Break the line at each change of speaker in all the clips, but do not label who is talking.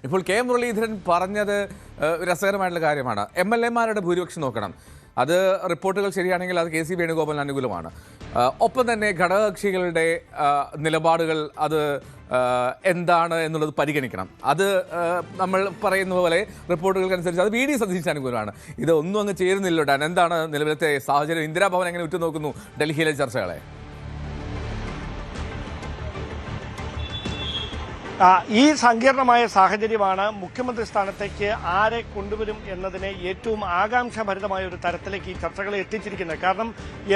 ഇപ്പോൾ കെ മുരളീധരൻ പറഞ്ഞത് രസകരമായിട്ടുള്ള കാര്യമാണ്. MLA-മാരുടെ ഭൂരിപക്ഷം നോക്കണം. അത് റിപ്പോർട്ടുകൾ ശരിയാണെങ്കിൽ അത് കെ സി വേണുഗോപാലിന് അനുകൂലമാണ്. ഒപ്പം തന്നെ ഘടകകക്ഷികളുടെ നിലപാടുകൾ അത് എന്താണ് എന്നുള്ളത് പരിഗണിക്കണം. അത് നമ്മൾ പറയുന്ന പോലെ റിപ്പോർട്ടുകൾക്കനുസരിച്ച് അത് VD സതീശന് അനുകൂലമാണ്. ഇത് ഒന്നും അങ്ങ് ചേരുന്നില്ല. ഡാൻ, എന്താണ് നിലവിലത്തെ സാഹചര്യം? ഇന്ദിരാഭവൻ എങ്ങനെ ഉറ്റുനോക്കുന്നു ഡൽഹിയിലെ ചർച്ചകളെ?
ഈ സങ്കീർണമായ സാഹചര്യമാണ് മുഖ്യമന്ത്രി സ്ഥാനത്തേക്ക് ആരെ കൊണ്ടുവരും എന്നതിനെ ഏറ്റവും ആകാംക്ഷാഭരിതമായ ഒരു തരത്തിലേക്ക് ഈ ചർച്ചകളെ എത്തിച്ചിരിക്കുന്നത്. കാരണം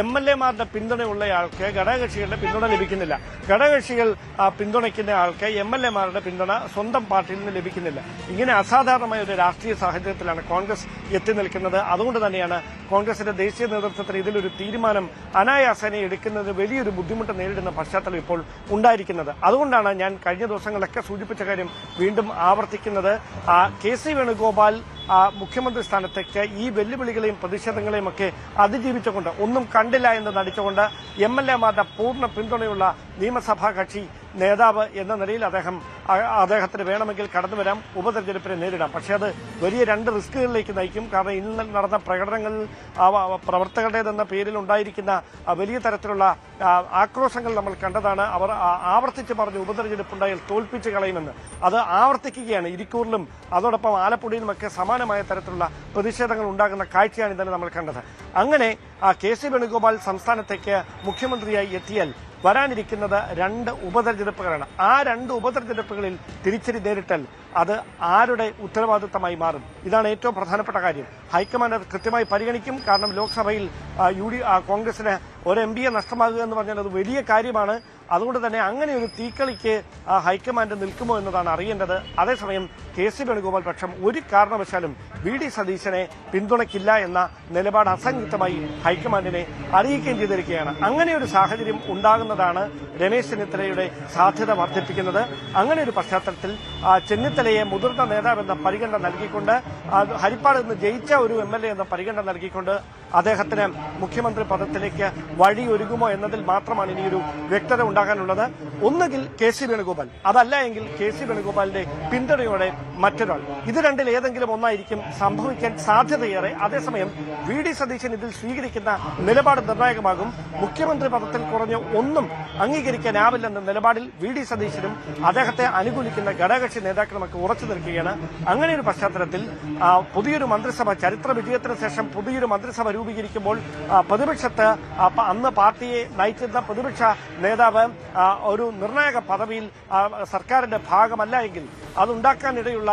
MLA-മാരുടെ പിന്തുണയുള്ളയാൾക്ക് ഘടകകക്ഷികളുടെ പിന്തുണ ലഭിക്കുന്നില്ല. ഘടകകക്ഷികൾ പിന്തുണയ്ക്കുന്ന ആൾക്ക് MLA-മാരുടെ പിന്തുണ സ്വന്തം പാർട്ടിയിൽ നിന്ന് ലഭിക്കുന്നില്ല. ഇങ്ങനെ അസാധാരണമായ ഒരു രാഷ്ട്രീയ സാഹചര്യത്തിലാണ് കോൺഗ്രസ് എത്തി നിൽക്കുന്നത്. അതുകൊണ്ട് തന്നെയാണ് കോൺഗ്രസിന്റെ ദേശീയ നേതൃത്വത്തിന് ഇതിലൊരു തീരുമാനം അനായാസേന എടുക്കുന്നതിന് വലിയൊരു ബുദ്ധിമുട്ട് നേരിടുന്ന പശ്ചാത്തലം ഇപ്പോൾ ഉണ്ടായിരിക്കുന്നത്. അതുകൊണ്ടാണ് ഞാൻ കഴിഞ്ഞ ദിവസങ്ങളൊക്കെ സൂചിപ്പിച്ച കാര്യം വീണ്ടും ആവർത്തിക്കുന്നത്. KC വേണുഗോപാൽ മുഖ്യമന്ത്രി സ്ഥാനത്തേക്ക് ഈ വെല്ലുവിളികളെയും പ്രതിഷേധങ്ങളെയും ഒക്കെ അതിജീവിച്ചുകൊണ്ട് ഒന്നും കണ്ടില്ല എന്ന് നടിച്ചുകൊണ്ട് MLA-മാരുടെ പൂർണ്ണ പിന്തുണയുള്ള നിയമസഭാ കക്ഷി നേതാവ് എന്ന നിലയിൽ അദ്ദേഹത്തിന് വേണമെങ്കിൽ കടന്നുവരാം, ഉപതെരഞ്ഞെടുപ്പിനെ നേരിടാം. പക്ഷേ അത് വലിയ രണ്ട് റിസ്കുകളിലേക്ക് നയിക്കും. കാരണം ഇന്ന് നടന്ന പ്രകടനങ്ങളിൽ പ്രവർത്തകരുടേതെന്ന പേരിൽ ഉണ്ടായിരിക്കുന്ന വലിയ തരത്തിലുള്ള ആക്രോശങ്ങൾ നമ്മൾ കണ്ടതാണ്. അവർ ആവർത്തിച്ച് പറഞ്ഞു ഉപതെരഞ്ഞെടുപ്പുണ്ടായാൽ തോൽപ്പിച്ച് കളയുമെന്ന്. അത് ആവർത്തിക്കുകയാണ്. ഇരിക്കൂറിലും അതോടൊപ്പം ആലപ്പുഴയിലുമൊക്കെ സമാനമായ തരത്തിലുള്ള പ്രതിഷേധങ്ങൾ ഉണ്ടാകുന്ന കാഴ്ചയാണ് ഇന്നലെ നമ്മൾ കണ്ടത്. അങ്ങനെ KC വേണുഗോപാൽ സംസ്ഥാനത്തേക്ക് മുഖ്യമന്ത്രിയായി എത്തിയാൽ വരാനിരിക്കുന്നത് 2 ഉപതെരഞ്ഞെടുപ്പുകളാണ്. ആ 2 ഉപതെരഞ്ഞെടുപ്പുകളിൽ തിരിച്ചടി നേരിട്ടാൽ അത് ആരുടെ ഉത്തരവാദിത്തമായി മാറും? ഇതാണ് ഏറ്റവും പ്രധാനപ്പെട്ട കാര്യം. ഹൈക്കമാൻഡ് അത് കൃത്യമായി പരിഗണിക്കും. കാരണം ലോക്സഭയിൽ കോൺഗ്രസിന് ഒരു MPയെ നഷ്ടമാകുക എന്ന് പറഞ്ഞാൽ അത് വലിയ കാര്യമാണ്. അതുകൊണ്ട് തന്നെ അങ്ങനെ ഒരു തീക്കളിക്ക് ഹൈക്കമാൻഡ് നിൽക്കുമോ എന്നതാണ് അറിയേണ്ടത്. അതേസമയം KC വേണുഗോപാൽ പക്ഷം ഒരു കാരണവശാലും VD സതീശനെ പിന്തുണയ്ക്കില്ല എന്ന നിലപാട് അസംയുക്തമായി ഹൈക്കമാൻഡിനെ അറിയിക്കുകയും ചെയ്തിരിക്കുകയാണ്. അങ്ങനെ ഒരു സാഹചര്യം ഉണ്ടാകുന്നതാണ് രമേശ് ചെന്നിത്തലയുടെ സാധ്യത വർദ്ധിപ്പിക്കുന്നത്. അങ്ങനെ ഒരു പശ്ചാത്തലത്തിൽ ചെന്നിത്തലയെ മുതിർന്ന നേതാവെന്ന പരിഗണന നൽകിക്കൊണ്ട് ഹരിപ്പാട് നിന്ന് ജയിച്ച ഒരു MLA എന്ന പരിഗണന നൽകിക്കൊണ്ട് അദ്ദേഹത്തിന് മുഖ്യമന്ത്രി പദത്തിലേക്ക് വഴിയൊരുങ്ങുമോ എന്നതിൽ മാത്രമാണ് ഇനിയൊരു വ്യക്തത ഉണ്ടാകാനുള്ളത്. ഒന്നുകിൽ KC വേണുഗോപാൽ, അതല്ല എങ്കിൽ KC വേണുഗോപാലിന്റെ പിന്തുണയോടെ മറ്റൊരാൾ. ഇത് രണ്ടിൽ ഏതെങ്കിലും ഒന്നായിരിക്കും സംഭവിക്കാൻ സാധ്യതയേറെ. അതേസമയം VD സതീശൻ ഇതിൽ സ്വീകരിക്കുന്ന നിലപാട് നിർണായകമാകും. മുഖ്യമന്ത്രി പദത്തിൽ കുറഞ്ഞ ഒന്നും അംഗീകരിക്കാനാവില്ലെന്ന നിലപാടിൽ VD സതീശനും അദ്ദേഹത്തെ അനുകൂലിക്കുന്ന ഘടകകക്ഷി നേതാക്കളുമൊക്കെ ഉറച്ചു നിൽക്കുകയാണ്. അങ്ങനെ ഒരു പശ്ചാത്തലത്തിൽ പുതിയൊരു മന്ത്രിസഭ, ചരിത്ര വിജയത്തിന് ശേഷം പുതിയൊരു മന്ത്രിസഭ രൂപീകരിക്കുമ്പോൾ പ്രതിപക്ഷത്ത് അന്ന് പാർട്ടിയെ നയിച്ചിരുന്ന പ്രതിപക്ഷ നേതാവ് ഒരു നിർണായക പദവിയിൽ സർക്കാരിന്റെ ഭാഗമല്ല എങ്കിൽ അതുണ്ടാക്കാനിടയുള്ള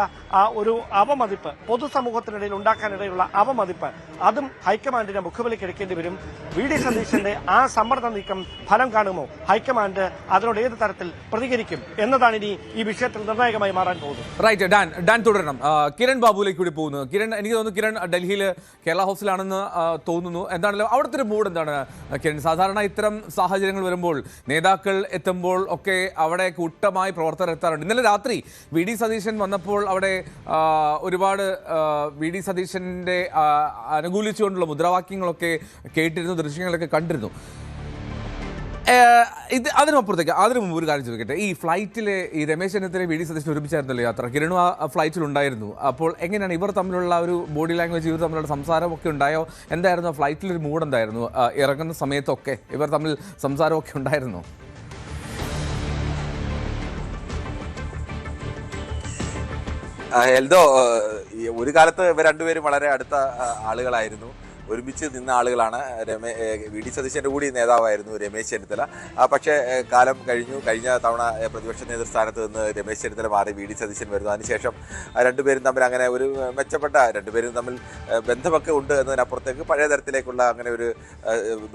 ഒരു അവമതിപ്പ്, പൊതുസമൂഹത്തിനിടയിൽ ഉണ്ടാക്കാനിടയുള്ള അവമതിപ്പ്, അതും ഹൈക്കമാൻഡിനെ മുഖവിലക്കെടുക്കേണ്ടി വരും. VD സതീശന്റെ ആ സമ്മർദ്ദ നീക്കം ഫലം കാണുമോ? ഹൈക്കമാൻഡ് അതിനോട് ഏത് തരത്തിൽ പ്രതികരിക്കും എന്നതാണ് ഇനി ഈ വിഷയത്തിൽ നിർണായകമായി മാറാൻ പോകുന്നത്.
റൈറ്റ്, ഡാൻ തുടരണം. കിരൺ ബാബുവിലേക്ക് കൂടി പോകുന്നു. കിരൺ, എനിക്ക് തോന്നുന്നു കിരൺ ഡൽഹിയിൽ കേരള ഹൗസിലാണെന്ന് തോന്നുന്നു. എന്താണല്ലോ അവിടുത്തെ ഒരു മൂഡ് എന്താണ് കിരൺ? സാധാരണ ഇത്തരം സാഹചര്യങ്ങൾ വരുമ്പോൾ നേതാക്കൾ എത്തുമ്പോൾ ഒക്കെ അവിടെ കൂട്ടമായി പ്രവർത്തകർ എത്താറുണ്ട്. ഇന്നലെ രാത്രി VD സതീശൻ വന്നപ്പോൾ അവിടെ ഒരുപാട് VD സതീശന്റെ അനുകൂലിച്ചുകൊണ്ടുള്ള മുദ്രാവാക്യങ്ങളൊക്കെ കേട്ടിരുന്നു, ദൃശ്യങ്ങളൊക്കെ കണ്ടിരുന്നു. അതിനു മുമ്പ് ഒരു കാര്യം ചോദിക്കട്ടെ. ഈ ഫ്ലൈറ്റിൽ ഈ രമേശ് ചെന്നിത്തല VD സതീശൻ ഒരുമിച്ചായിരുന്നല്ലോ യാത്ര. കിരണും ആ ഫ്ലൈറ്റിലുണ്ടായിരുന്നു. അപ്പോൾ എങ്ങനെയാണ് ഇവർ തമ്മിലുള്ള ഒരു ബോഡി ലാംഗ്വേജ്, ഇവർ തമ്മിലുള്ള സംസാരമൊക്കെ ഉണ്ടായോ? എന്തായിരുന്നു ഫ്ലൈറ്റിലൊരു മൂഡ് എന്തായിരുന്നു? ഇറങ്ങുന്ന സമയത്തൊക്കെ ഇവർ തമ്മിൽ സംസാരമൊക്കെ ഉണ്ടായിരുന്നു?
എൽദോ, ഒരു കാലത്ത് ഇവർ രണ്ടുപേരും വളരെ അടുത്ത ആളുകളായിരുന്നു, ഒരുമിച്ച് നിന്ന ആളുകളാണ്. VD സതീശൻ്റെ കൂടി നേതാവായിരുന്നു രമേശ് ചെന്നിത്തല. പക്ഷേ കാലം കഴിഞ്ഞ തവണ പ്രതിപക്ഷ നേതൃസ്ഥാനത്ത് നിന്ന് രമേശ് ചെന്നിത്തല മാറി VD സതീശൻ വരുന്നു. അതിനുശേഷം രണ്ടുപേരും തമ്മിൽ അങ്ങനെ ഒരു മെച്ചപ്പെട്ട, രണ്ടുപേരും തമ്മിൽ ബന്ധമൊക്കെ ഉണ്ട് എന്നതിനപ്പുറത്തേക്ക് പഴയ തരത്തിലേക്കുള്ള അങ്ങനെ ഒരു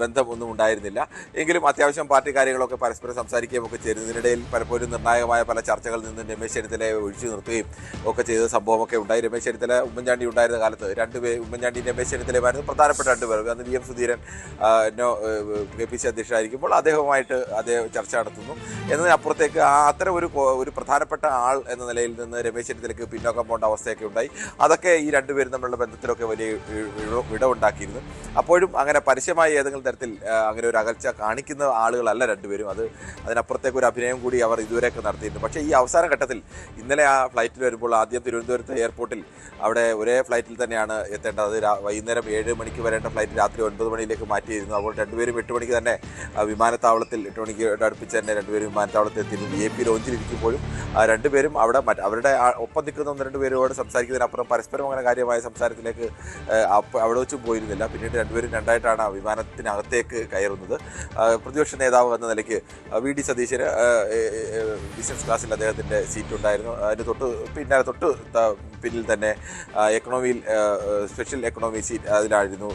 ബന്ധമൊന്നും ഉണ്ടായിരുന്നില്ല. എങ്കിലും അത്യാവശ്യം പാർട്ടി കാര്യങ്ങളൊക്കെ പരസ്പരം സംസാരിക്കുകയും ഒക്കെ ചെയ്തു. ഇതിനിടയിൽ പലപ്പോഴും നിർണായകമായ പല ചർച്ചകളിൽ നിന്ന് രമേശ് ചെന്നിത്തലയെ ഒഴിച്ചു നിർത്തുകയും ഒക്കെ ചെയ്ത സംഭവമൊക്കെ ഉണ്ടായി. രമേശ് ചെന്നിത്തല ഉമ്മൻചാണ്ടി ഉണ്ടായിരുന്ന കാലത്ത് ഉമ്മൻചാണ്ടി രമേശ് ചെന്നിത്തലയുമായിരുന്നു പ്രധാന പ്രധാനപ്പെട്ട രണ്ടുപേർ. അന്ന് വി എം സുധീരൻ KPC അധ്യക്ഷനായിരിക്കുമ്പോൾ അദ്ദേഹവുമായിട്ട് അദ്ദേഹം ചർച്ച നടത്തുന്നു എന്നതിനപ്പുറത്തേക്ക് അത്തരം ഒരു പ്രധാനപ്പെട്ട ആൾ എന്ന നിലയിൽ നിന്ന് രമേശ് ചെന്നിത്തലയ്ക്ക് പിന്നോക്കം പോകേണ്ട അവസ്ഥയൊക്കെ ഉണ്ടായി. അതൊക്കെ ഈ രണ്ടുപേരും തമ്മിലുള്ള ബന്ധത്തിലൊക്കെ വലിയ വിടവുണ്ടാക്കിയിരുന്നു. അപ്പോഴും അങ്ങനെ പരസ്യമായി ഏതെങ്കിലും തരത്തിൽ അങ്ങനെ ഒരു അകൽച്ച കാണിക്കുന്ന ആളുകളല്ല രണ്ടുപേരും. അതിനപ്പുറത്തേക്ക് ഒരു അഭിനയം കൂടി അവർ ഇതുവരെയൊക്കെ നടത്തിയിരുന്നു. പക്ഷേ ഈ അവസാന ഘട്ടത്തിൽ ഇന്നലെ ആ ഫ്ലൈറ്റിൽ വരുമ്പോൾ ആദ്യം തിരുവനന്തപുരത്ത് എയർപോർട്ടിൽ അവിടെ ഒരേ ഫ്ലൈറ്റിൽ തന്നെയാണ് എത്തേണ്ടത്. വൈകുന്നേരം 7 മണിക്ക് വരേണ്ട ഫ്ലൈറ്റ് രാത്രി 9 മണിയിലേക്ക് മാറ്റിയിരുന്നു. അപ്പോൾ രണ്ടുപേരും 8 മണിക്ക് തന്നെ വിമാനത്താവളത്തിൽ 8 മണിക്ക് അടുപ്പിച്ച് തന്നെ രണ്ടുപേരും വിമാനത്താവളത്തിൽ എത്തിയിരുന്നു. VIP ലോഞ്ചിലിരിക്കുമ്പോഴും രണ്ടുപേരും അവിടെ അവരുടെ ഒപ്പം നിൽക്കുന്ന 1-2 പേരോട് സംസാരിക്കുന്നതിനപ്പുറം പരസ്പരം അങ്ങനെ കാര്യമായ സംസാരത്തിലേക്ക് അവിടെ വെച്ചും പോയിരുന്നില്ല. പിന്നീട് രണ്ടുപേരും രണ്ടായിട്ടാണ് വിമാനത്തിനകത്തേക്ക് കയറുന്നത്. പ്രതിപക്ഷ നേതാവ് എന്ന നിലയ്ക്ക് VD സതീശന് ബിസിനസ് ക്ലാസ്സിൽ അദ്ദേഹത്തിൻ്റെ സീറ്റ് ഉണ്ടായിരുന്നു. അതിന് തൊട്ട് പിന്നിൽ തന്നെ എക്കണോമിയിൽ സ്പെഷ്യൽ എക്കണോമി സീറ്റ് അതിലായിരുന്നു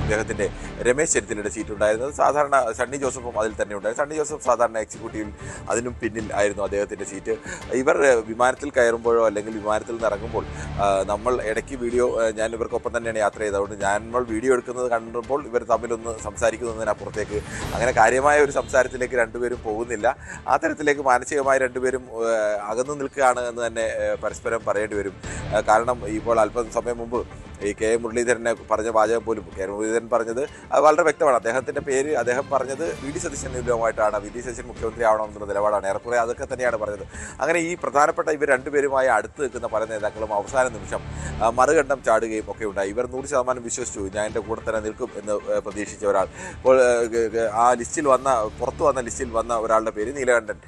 അദ്ദേഹത്തിൻ്റെ രമേശ് ചെന്നിത്തലയുടെ സീറ്റ് ഉണ്ടായിരുന്നത്. സാധാരണ സണ്ണി ജോസഫും അതിൽ തന്നെ ഉണ്ടായിരുന്നു. സണ്ണി ജോസഫ് സാധാരണ എക്സിക്യൂട്ടീവിൽ അതിനും പിന്നിൽ ആയിരുന്നു അദ്ദേഹത്തിൻ്റെ സീറ്റ്. ഇവർ വിമാനത്തിൽ കയറുമ്പോഴോ അല്ലെങ്കിൽ വിമാനത്തിൽ നിന്ന് ഇറങ്ങുമ്പോൾ നമ്മൾ ഇടയ്ക്ക് ഞാൻ ഇവർക്കൊപ്പം തന്നെയാണ് യാത്ര ചെയ്തത്. അതുകൊണ്ട് നമ്മൾ വീഡിയോ എടുക്കുന്നത് കണ്ടപ്പോൾ ഇവർ തമ്മിലൊന്ന് സംസാരിക്കുന്നതിനപ്പുറത്തേക്ക് അങ്ങനെ കാര്യമായ ഒരു സംസാരത്തിലേക്ക് രണ്ടുപേരും പോകുന്നില്ല. ആ തരത്തിലേക്ക് മാനസികമായി രണ്ടുപേരും അകന്നു നിൽക്കുകയാണ് എന്ന് തന്നെ പരസ്പരം പറയേണ്ടി വരും. കാരണം ഇപ്പോൾ അല്പം സമയം മുമ്പ് ഈ K മുരളീധരനെ പറഞ്ഞ വാചകം പോലും K മുരളീധരൻ പറഞ്ഞത് അത് വളരെ വ്യക്തമാണ്. അദ്ദേഹത്തിൻ്റെ പേര് അദ്ദേഹം പറഞ്ഞത് VD സതീശൻ വിപുലമായിട്ടാണ്. VD സതീശൻ മുഖ്യമന്ത്രി ആവണമെന്നുള്ള നിലപാടാണ്. ഏറെക്കുറെ അതൊക്കെ തന്നെയാണ് പറഞ്ഞത്. അങ്ങനെ ഈ പ്രധാനപ്പെട്ട ഇവർ രണ്ടുപേരുമായി അടുത്ത് നിൽക്കുന്ന പല നേതാക്കളും അവസാന നിമിഷം മറുകണ്ഠം ചാടുകയും ഒക്കെ ഉണ്ടായി. ഇവർ 100% വിശ്വസിച്ചു ഞാൻ എൻ്റെ കൂടെ തന്നെ നിൽക്കും എന്ന് പ്രതീക്ഷിച്ച ഒരാൾ. ഇപ്പോൾ പുറത്തു വന്ന ലിസ്റ്റിൽ വന്ന ഒരാളുടെ പേര് നീലകണ്ഠൻ.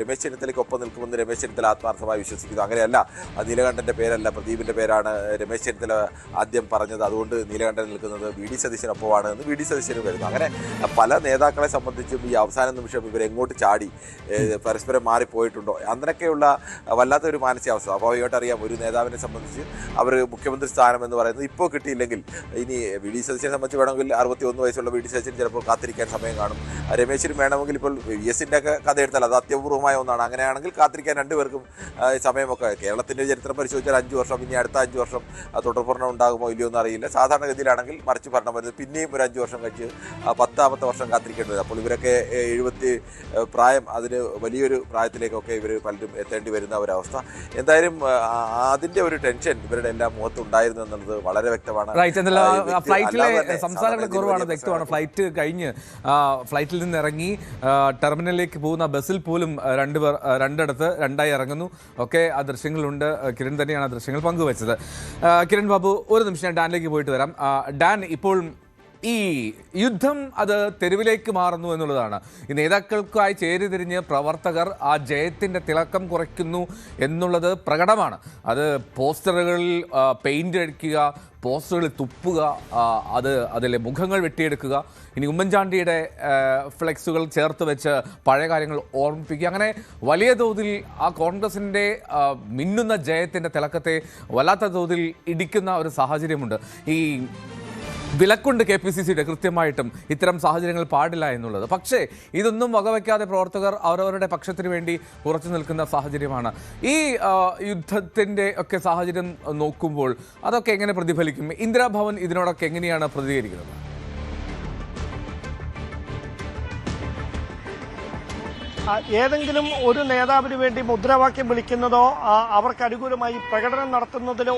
രമേശ് ചെന്നിത്തലയ്ക്കൊപ്പം നിൽക്കുമെന്ന് രമേശ് ചെന്നിത്തല ആത്മാർത്ഥമായി വിശ്വസിക്കുന്നു. അങ്ങനെയല്ല, നീലകണ്ഠൻ്റെ പേരല്ല, പ്രദീപിൻ്റെ പേരാണ് രമേശ് ചെന്നിത്തല ആദ്യം പറഞ്ഞത്. അതുകൊണ്ട് നീലകണ്ഠൻ നിൽക്കുന്നത് VD സതീശനൊപ്പമാണ് എന്ന് VD സതീശന് വരുന്നു. അങ്ങനെ പല നേതാക്കളെ സംബന്ധിച്ചും ഈ അവസാന നിമിഷം ഇവരെങ്ങോട്ട് ചാടി പരസ്പരം മാറിപ്പോയിട്ടുണ്ടോ അങ്ങനെയൊക്കെയുള്ള വല്ലാത്തൊരു മാനസികാവസ്ഥ. സ്വാഭാവികമായിട്ട് അറിയാം, ഒരു നേതാവിനെ സംബന്ധിച്ച് അവർ മുഖ്യമന്ത്രി സ്ഥാനം എന്ന് പറയുന്നത് ഇപ്പോൾ കിട്ടിയില്ലെങ്കിൽ ഇനി VD സതീശനെ സംബന്ധിച്ച് വേണമെങ്കിൽ 61 വയസ്സുള്ള VD സതീശന് ചിലപ്പോൾ കാത്തിരിക്കാൻ സമയം കാണും. രമേശിന് വേണമെങ്കിൽ ഇപ്പോൾ VS-ൻ്റെ ഒക്കെ കഥ എടുത്താൽ അത് അത്യപൂർവമായ ഒന്നാണ്. അങ്ങനെയാണെങ്കിൽ കാത്തിരിക്കാൻ രണ്ടുപേർക്കും സമയമൊക്കെ. കേരളത്തിൻ്റെ ചരിത്രം പരിശോധിച്ചാൽ 5 വർഷം, ഇനി അടുത്ത 5 വർഷം തുടർഭരണം ഉണ്ടാകുമോ ഇല്ലയോ എന്ന് അറിയില്ല. സാധാരണഗതിയിലാണെങ്കിൽ മറിച്ച് ഭരണം വരുന്നത് പിന്നെയും ഒരു 5 വർഷം കഴിച്ച് 10ാമത്തെ വർഷം കാത്തിരിക്കേണ്ടി വരും. അപ്പോൾ ഇവരൊക്കെ 70 പ്രായം, അതിന് വലിയൊരു പ്രായത്തിലേക്കൊക്കെ ഇവർ പലരും എത്തേണ്ടി വരുന്ന ഒരവസ്ഥ. എന്തായാലും അതിൻ്റെ ഒരു ടെൻഷൻ ഇവരുടെ എല്ലാം മുഖത്തുണ്ടായിരുന്നു എന്നുള്ളത് വളരെ വ്യക്തമാണ്.
ഫ്ലൈറ്റിലെ സംസ്ഥാനങ്ങൾ കുറവാണ്, വ്യക്തമാണ്. ഫ്ലൈറ്റ് കഴിഞ്ഞ് ഫ്ലൈറ്റിൽ നിന്ന് ഇറങ്ങി ടെർമിനലിലേക്ക് പോകുന്ന ബസ്സിൽ പോലും രണ്ടിടത്ത് രണ്ടായി ഇറങ്ങുന്നു. ഒക്കെ ആ ദൃശ്യങ്ങളുണ്ട്. കിരൺ തന്നെയാണ് ആ ദൃശ്യങ്ങൾ പങ്കുവച്ചത്. കിരൺ ബാബു, ഒരു നിമിഷം ഞാൻ ഡാനിലേക്ക് പോയിട്ട് വരാം. ഡാൻ, ഇപ്പോൾ ഈ യുദ്ധം അത് തെരുവിലേക്ക് മാറുന്നു എന്നുള്ളതാണ്. ഈ നേതാക്കൾക്കായി ചേരിതിരിഞ്ഞ് പ്രവർത്തകർ ആ ജയത്തിൻ്റെ തിളക്കം കുറയ്ക്കുന്നു എന്നുള്ളത് പ്രകടമാണ്. അത് പോസ്റ്ററുകളിൽ പെയിൻ്റ് അടിക്കുക, പോസ്റ്ററുകളിൽ തുപ്പുക, അതിലെ മുഖങ്ങൾ വെട്ടിയെടുക്കുക, ഇനി ഉമ്മൻചാണ്ടിയുടെ ഫ്ലെക്സുകൾ ചേർത്ത് വെച്ച് പഴയ കാര്യങ്ങൾ ഓർമ്മിപ്പിക്കുക, അങ്ങനെ വലിയ തോതിൽ ആ കോൺഗ്രസിൻ്റെ മിന്നുന്ന ജയത്തിൻ്റെ തിളക്കത്തെ വല്ലാത്ത തോതിൽ ഇടിക്കുന്ന ഒരു സാഹചര്യമുണ്ട്. ഈ വിലക്കുണ്ട് KPCCയുടെ കൃത്യമായിട്ടും ഇത്തരം സാഹചര്യങ്ങൾ പാടില്ല എന്നുള്ളത്. പക്ഷേ ഇതൊന്നും വകവയ്ക്കാതെ പ്രവർത്തകർ അവരവരുടെ പക്ഷത്തിന് വേണ്ടി ഉറച്ചു നിൽക്കുന്ന സാഹചര്യമാണ്. ഈ യുദ്ധത്തിൻ്റെ ഒക്കെ സാഹചര്യം നോക്കുമ്പോൾ അതൊക്കെ എങ്ങനെ പ്രതിഫലിക്കും? ഇന്ദിരാഭവൻ ഇതിനോടൊക്കെ എങ്ങനെയാണ് പ്രതികരിക്കുന്നത്?
ഏതെങ്കിലും ഒരു നേതാവിന് വേണ്ടി മുദ്രാവാക്യം വിളിക്കുന്നതോ അവർക്ക് അനുകൂലമായി പ്രകടനം നടത്തുന്നതിലോ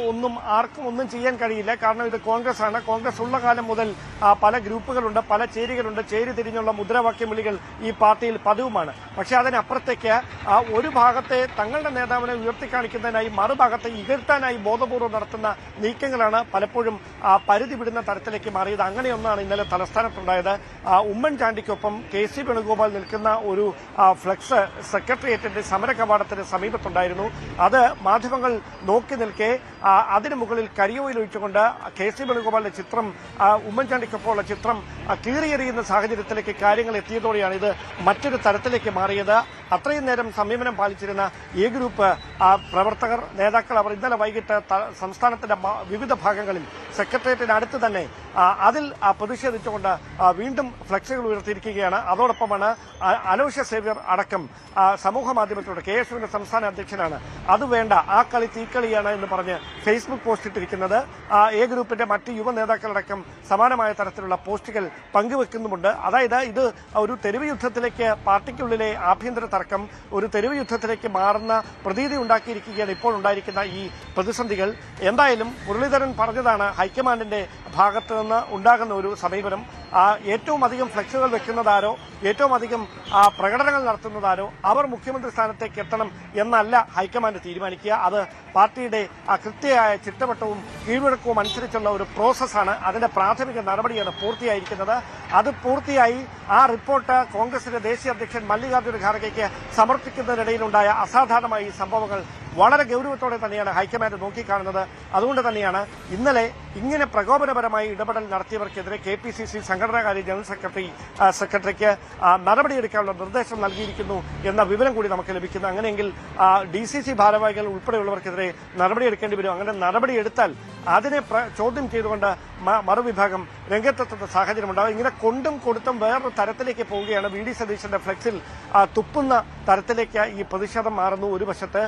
ആർക്കും ഒന്നും ചെയ്യാൻ കഴിയില്ല. കാരണം ഇത് കോൺഗ്രസ് ആണ്. കോൺഗ്രസ് ഉള്ള കാലം മുതൽ പല ഗ്രൂപ്പുകളുണ്ട്, പല ചേരികളുണ്ട്. ചേരി തിരിഞ്ഞുള്ള മുദ്രാവാക്യം വിളികൾ ഈ പാർട്ടിയിൽ പതിവുമാണ്. പക്ഷെ അതിനപ്പുറത്തേക്ക് ഒരു ഭാഗത്തെ തങ്ങളുടെ നേതാവിനെ ഉയർത്തിക്കാണിക്കുന്നതിനായി മറുഭാഗത്തെ ഇകഴ്ത്താനായി ബോധപൂർവ്വം നടത്തുന്ന നീക്കങ്ങളാണ് പലപ്പോഴും പരിധി വിടുന്ന തരത്തിലേക്ക് മാറിയത്. അങ്ങനെയൊന്നാണ് ഇന്നലെ തലസ്ഥാനത്തുണ്ടായത്. ഉമ്മൻചാണ്ടിക്കൊപ്പം KC വേണുഗോപാൽ നിൽക്കുന്ന ഒരു ഫ്ലക്സ് സെക്രട്ടേറിയറ്റിന്റെ സമര കവാടത്തിന് സമീപത്തുണ്ടായിരുന്നു. അത് മാധ്യമങ്ങൾ നോക്കി നിൽക്കെ അതിനു മുകളിൽ കരിയോയിൽ ഒഴിച്ചുകൊണ്ട് KC വേണുഗോപാലിന്റെ ചിത്രം, ഉമ്മൻചാണ്ടിക്കൊപ്പമുള്ള ചിത്രം കീറിയെറിയുന്ന സാഹചര്യത്തിലേക്ക് കാര്യങ്ങൾ എത്തിയതോടെയാണ് ഇത് മറ്റൊരു തരത്തിലേക്ക് മാറിയത്. അത്രയും നേരം സംയമനം പാലിച്ചിരുന്ന ഈ ഗ്രൂപ്പ് പ്രവർത്തകർ, നേതാക്കൾ അവർ ഇന്നലെ വൈകിട്ട് സംസ്ഥാനത്തിന്റെ വിവിധ ഭാഗങ്ങളിൽ സെക്രട്ടേറിയറ്റിന് അടുത്ത് തന്നെ അതിൽ പ്രതിഷേധിച്ചുകൊണ്ട് വീണ്ടും ഫ്ലക്സുകൾ ഉയർത്തിയിരിക്കുകയാണ്. അതോടൊപ്പമാണ് അലോഷ്യ സേവ്യർ അടക്കം സമൂഹ മാധ്യമത്തിലൂടെ KSUവിന്റെ സംസ്ഥാന അധ്യക്ഷനാണ് അത് വേണ്ട, ആ കളി തീക്കളിയാണ് എന്ന് പറഞ്ഞ് ഫേസ്ബുക്ക് പോസ്റ്റ് ഇട്ടിരിക്കുന്നത്. എ ഗ്രൂപ്പിന്റെ മറ്റ് യുവ നേതാക്കളടക്കം സമാനമായ തരത്തിലുള്ള പോസ്റ്റുകൾ പങ്കുവെക്കുന്നുമുണ്ട്. അതായത് ഇത് ഒരു തെരുവ് യുദ്ധത്തിലേക്ക്, പാർട്ടിക്കുള്ളിലെ ആഭ്യന്തര തർക്കം ഒരു തെരുവ് യുദ്ധത്തിലേക്ക് മാറുന്ന പ്രതീതി ഉണ്ടാക്കിയിരിക്കുകയാണ് ഇപ്പോൾ ഉണ്ടായിരിക്കുന്ന ഈ പ്രതിസന്ധികൾ. എന്തായാലും മുരളീധരൻ പറഞ്ഞതാണ് ഹൈക്കമാൻഡിന്റെ ഭാഗത്ത് നിന്ന് ഉണ്ടാകുന്ന ഒരു സമീപനം. ഏറ്റവും അധികം ഫ്ലെക്സുകൾ വെക്കുന്നതാരോ, ഏറ്റവും അധികം പ്രകടനങ്ങൾ നടത്തുന്നതാരോ അവർ മുഖ്യമന്ത്രി സ്ഥാനത്തേക്ക് എത്തണം എന്നല്ല ഹൈക്കമാൻഡ് തീരുമാനിക്കുക. അത് പാർട്ടിയുടെ കൃത്യമായ ചിട്ടവട്ടവും കീഴ്വഴക്കവും അനുസരിച്ചുള്ള ഒരു പ്രോസസ്സാണ്. അതിന്റെ പ്രാഥമിക നടപടിയാണ് പൂർത്തിയായിരിക്കുന്നത്. അത് പൂർത്തിയായി ആ റിപ്പോർട്ട് കോൺഗ്രസിന്റെ ദേശീയ അധ്യക്ഷൻ മല്ലികാർജ്ജുന ഖാർഗെയ്ക്ക് സമർപ്പിക്കുന്നതിനിടയിലുണ്ടായ അസാധാരണമായ ഈ സംഭവങ്ങൾ വളരെ ഗൌരവത്തോടെ തന്നെയാണ് ഹൈക്കമാൻഡ് നോക്കിക്കാണുന്നത്. അതുകൊണ്ട് തന്നെയാണ് ഇന്നലെ ഇങ്ങനെ പ്രകോപനപരമായി ഇടപെടൽ നടത്തിയവർക്കെതിരെ KPCC സംഘടനാകാര്യ ജനറൽ സെക്രട്ടറിക്ക് നടപടിയെടുക്കാനുള്ള നിർദ്ദേശം നൽകിയിരിക്കുന്നു എന്ന വിവരം കൂടി നമുക്ക് ലഭിക്കുന്നു. അങ്ങനെയെങ്കിൽ DCC ഭാരവാഹികൾ ഉൾപ്പെടെയുള്ളവർക്കെതിരെ നടപടിയെടുക്കേണ്ടി വരും. അങ്ങനെ നടപടിയെടുത്താൽ അതിനെ ചോദ്യം ചെയ്തുകൊണ്ട് മറുവിഭാഗം രംഗത്തെത്തുന്ന സാഹചര്യമുണ്ടാകും. ഇങ്ങനെ കൊണ്ടും കൊടുത്തും വേറൊരു തരത്തിലേക്ക് പോവുകയാണ്. VD സതീശന്റെ ഫ്ലെക്സിൽ തുപ്പുന്ന തരത്തിലേക്ക് ഈ പ്രതിഷേധം മാറുന്നു. ഒരു വശത്ത്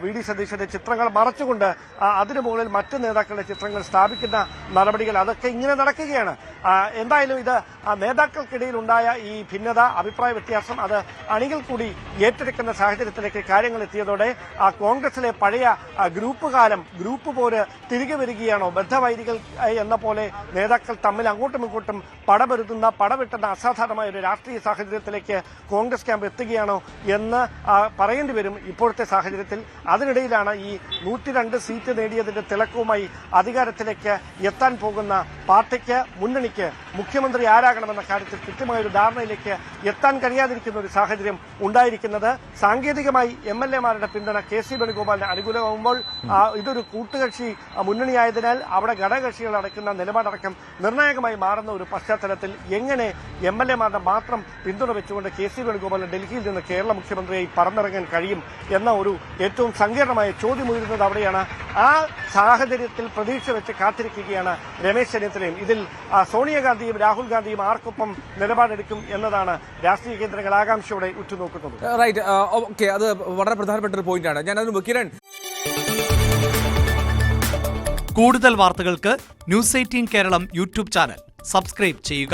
VD സതീശന്റെ ചിത്രങ്ങൾ മറച്ചുകൊണ്ട് അതിനു മുകളിൽ മറ്റ് നേതാക്കളുടെ ചിത്രങ്ങൾ സ്ഥാപിക്കുന്ന നടപടികൾ, അതൊക്കെ ഇങ്ങനെ നടക്കുകയാണ്. എന്തായാലും ഇത് നേതാക്കൾക്കിടയിൽ ഉണ്ടായ ഈ ഭിന്നത, അഭിപ്രായ വ്യത്യാസം അത് അണികൾ കൂടി ഏറ്റെടുക്കുന്ന സാഹചര്യത്തിലേക്ക് കാര്യങ്ങൾ എത്തിയതോടെ കോൺഗ്രസിലെ പഴയ ഗ്രൂപ്പ് പോര് തിരികെ വരികയാണോ? ബദ്ധവൈരികൾ എന്ന പോലെ നേതാക്കൾ തമ്മിൽ അങ്ങോട്ടും ഇങ്ങോട്ടും പടവെട്ടുന്ന അസാധാരണമായ ഒരു രാഷ്ട്രീയ സാഹചര്യത്തിലേക്ക് കോൺഗ്രസ് ക്യാമ്പ് എത്തുകയാണോ എന്ന് പറയേണ്ടി വരും ഇപ്പോഴത്തെ സാഹചര്യത്തിൽ. അതിനിടയിലാണ് ഈ 102 സീറ്റ് നേടിയതിന്റെ തിളക്കവുമായി അധികാരത്തിലേക്ക് എത്താൻ പോകുന്ന പാർട്ടിക്ക്, മുന്നണിക്ക് മുഖ്യമന്ത്രി ആരാകണമെന്ന കാര്യത്തിൽ കൃത്യമായൊരു ധാരണയിലേക്ക് എത്താൻ കഴിയാതിരിക്കുന്ന ഒരു സാഹചര്യം ഉണ്ടായിരിക്കുന്നത്. സാങ്കേതികമായി MLA-മാരുടെ പിന്തുണ KC വേണുഗോപാലിന് അനുകൂലമാകുമ്പോൾ ഇതൊരു കൂട്ടുകക്ഷി മുന്നണിയായതിനാൽ അവിടെ ഘടകകക്ഷികൾ അടയ്ക്കുന്ന നിലപാടടക്കം നിർണായകമായി മാറുന്ന ഒരു പശ്ചാത്തലത്തിൽ എങ്ങനെ MLA-മാരുടെ മാത്രം പിന്തുണ വെച്ചുകൊണ്ട് KC വേണുഗോപാലിന് ഡൽഹിയിൽ നിന്ന് കേരള മുഖ്യമന്ത്രിയായി പറന്നിറങ്ങാൻ കഴിയും എന്ന ഒരു ഏറ്റവും സങ്കീർണമായ ചോദ്യം ഉയരുന്നത് അവിടെയാണ്. ആ സാഹചര്യത്തിൽ പ്രതീക്ഷ വെച്ച് കാത്തിരിക്കുകയാണ് രമേശ് ചെന്നിത്തലയും. ഇതിൽ സോണിയാഗാന്ധിയും രാഹുൽ ഗാന്ധിയും ആർക്കൊപ്പം നിലപാടെടുക്കും എന്നതാണ് രാഷ്ട്രീയ കേന്ദ്രങ്ങൾ ആകാംക്ഷയോടെ ഉറ്റുനോക്കുന്നത്.
റൈറ്റ്, ഓക്കെ, അത് വളരെ പ്രധാനപ്പെട്ട ഒരു പോയിന്റാണ്. ഞാനത് കിരൺ,
കൂടുതൽ വാർത്തകൾക്ക് News 18 കേരളം യൂട്യൂബ് ചാനൽ സബ്സ്ക്രൈബ് ചെയ്യുക.